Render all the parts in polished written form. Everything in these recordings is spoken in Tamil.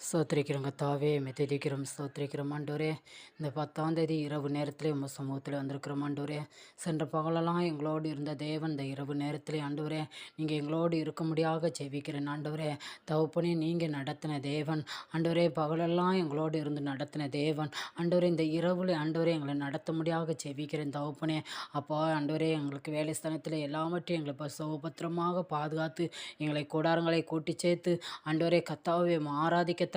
ஸ்தோத்திரிக்கிறோம் கர்த்தாவே, உம்மை துதிக்கிறோம், ஸ்தோத்திரிக்கிறோம் ஆண்டவரே. இந்த 10ஆம் தேதி இரவு நேரத்திலே உம்மை சமூகத்திலே வந்திருக்கிறோம் ஆண்டவரே. சென்ற பகலெல்லாம் எங்களோடு இருந்த தேவன் இந்த இரவு நேரத்திலே ஆண்டவரே, நீங்கள் எங்களோடு இருக்கும்படியாக ஜெபிக்கிறேன் ஆண்டவரே. தகப்பனே, நீங்கள் நடத்தின தேவன் ஆண்டவரே, பகலெல்லாம் எங்களோடு இருந்து நடத்தின தேவன் ஆண்டவரே, இந்த இரவில் ஆண்டவரே எங்களை நடத்தும்படியாக ஜெபிக்கிறேன் தகப்பனே. அப்பா ஆண்டவரே, எங்களுக்கு வேலை ஸ்தானத்தில் எல்லாவற்றையும் எங்களை சுபத்திரமாக பாதுகாத்து எங்களை கூடாரங்களை கூட்டி சேர்த்து ஆண்டவரே கர்த்தாவே ஆராதிக்கத்தக்கனாக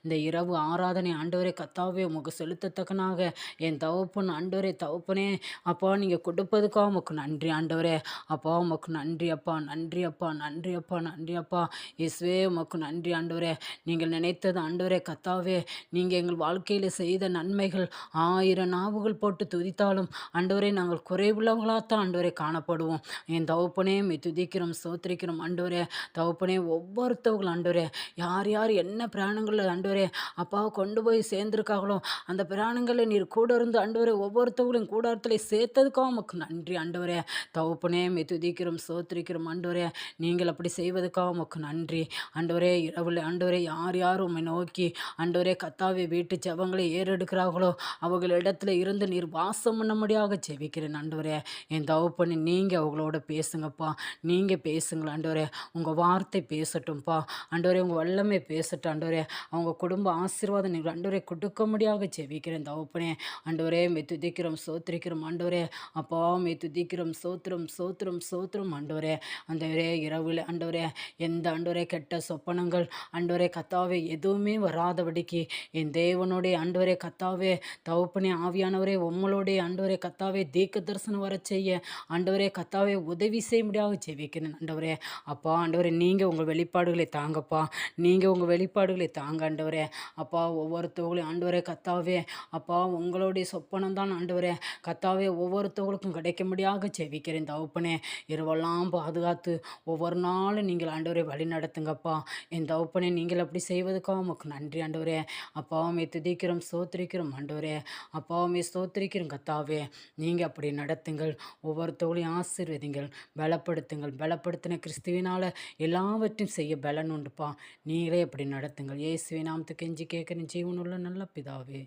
இந்த இரவு ஆராதனை ஆண்டவரே கர்த்தாவே உமக்கு செலுத்தத்தக்கனாக என் தகப்பன் ஆண்டவரே தகப்பனே அப்பா நீங்கள் கொடுப்பதுக்காக உமக்கு நன்றி ஆண்டவரே. அப்பா உமக்கு நன்றி அப்பா, நன்றி அப்பா, நன்றி அப்பா, நன்றி அப்பா. இயேசுவே உமக்கு நன்றி ஆண்டவரே. நீங்கள் நினைத்தது ஆண்டவரே கர்த்தாவே, நீங்கள் எங்கள் வாழ்க்கையில் செய்த நன்மைகள் 1000 நாவுகள் போட்டு துதித்தாலும் ஆண்டவரே நாங்கள் குறைவுள்ளவர்களாகத்தான் ஆண்டவரே காணப்படுவோம். என் தகப்பனே உம்மை துதிக்கிறோம், ஸ்தோத்திரிக்கிறோம் ஆண்டவரே. தகப்பனே, ஒவ்வொருத்தவர்கள் ஆண்டவரே யார் யார் என்ன பிராணங்களில் ஆண்டவரே அப்பாவை கொண்டு போய் சேர்ந்துருக்காங்களோ அந்த பிராணங்களில் நீர் கூட இருந்து ஆண்டவரே ஒவ்வொருத்தவங்களையும் கூடாரத்தில் சேர்த்ததுக்காக உமக்கு நன்றி ஆண்டவரே. தகப்பனே உம்மை துதிக்கிறோம், ஸ்தோத்திரிக்கிறோம் ஆண்டவரே. நீங்கள் அப்படி செய்வதற்காக உமக்கு நன்றி ஆண்டவரே. இரவில் ஆண்டவரே யார் யார் உம்மை நோக்கி ஆண்டவரே கர்த்தாவே வீட்டு ஜெபங்களை ஏறெடுக்கிறார்களோ அவர்களிடத்துல இருந்து நீர் வாசம் பண்ணும்படியாக ஜெபிக்கிறேன் ஆண்டவரே. என் தகப்பனே, நீங்கள் அவங்களோட பேசுங்கப்பா, நீங்கள் பேசுங்கள் ஆண்டவரே. உங்கள் வார்த்தை பேசட்டும்ப்பா ஆண்டவரே, உங்கள் வல்லமை பேசட்டும் ஆண்டவரே. அவங்க குடும்ப ஆசீர்வாதம் நீங்கள் ஆண்டவரே கொடுக்கும்படியாக ஜெபிக்கிறேன் தகப்பனே. ஆண்டவரே உம்மை துதிக்கிறோம், ஸ்தோத்திரிக்கிறோம் ஆண்டவரே. அப்பா உம்மை துதிக்கிறோம், சோத்திரம் சோத்திரம் சோத்திரம் ஆண்டவரே. ஆண்டவரே இரவில் ஆண்டவரே எந்த ஆண்டவரே கெட்ட சொப்பனங்கள் ஆண்டவரே கர்த்தாவே எதுவுமே வராதபடிக்கு என் தேவனுடைய ஆண்டவரே கர்த்தாவே தகப்பனே ஆவியானவரே உம்மளோடைய ஆண்டவரே கர்த்தாவே தீர்க்க தரிசனம் வர செய்ய ஆண்டவரே கர்த்தாவே உதவி செய்யும்படியாக ஜெபிக்கிறேன் ஆண்டவரே. அப்பா ஆண்டவரே, நீங்கள் உங்கள் வெளிப்பாடுகளை தாங்கப்பா, நீங்கள் உங்கள் வெளிப்பாடுகளை தாங்க ஆண்டவரே. அப்பா ஒவ்வொருத்தவங்களையும் ஆண்டவரே கர்த்தாவே அப்பா உங்களுடைய சொப்பனம் தான் ஆண்டவரே கர்த்தாவே ஒவ்வொருத்தவங்களுக்கும் கிடைக்கும்படியாக ஜெபிக்கிறேன் தகப்பனே. இரவெல்லாம் பாதுகாத்து ஒவ்வொரு நாளும் நீங்கள் ஆண்டவரே வழி நடத்துங்கப்பா. என் தகப்பனே, நீங்கள் அப்படி செய்வதற்காக உமக்கு நன்றி ஆண்டவரே. அப்பா உம்மை துதிக்கிறோம், ஸ்தோத்திரிக்கிறோம் ஆண்டவரே. அப்பா உம்மை ஸ்தோத்திரிக்கிறோம் கர்த்தாவே. நீங்கள் அப்படி நடத்துங்கள், ஒவ்வொருத்தவங்களையும் ஆசீர்வதிங்கள், பலப்படுத்துங்கள். பலப்படுத்தின கிறிஸ்துவினால் எல்லாவற்றையும் செய்ய பலன் உண்டுப்பா. நீங்களே அப்படி நடத்துங்கள். இயேசுவின் நாமத்துக்கு கெஞ்சி கேட்குறேன் ஜீவனுள்ள நல்ல பிதாவே,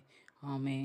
ஆமே.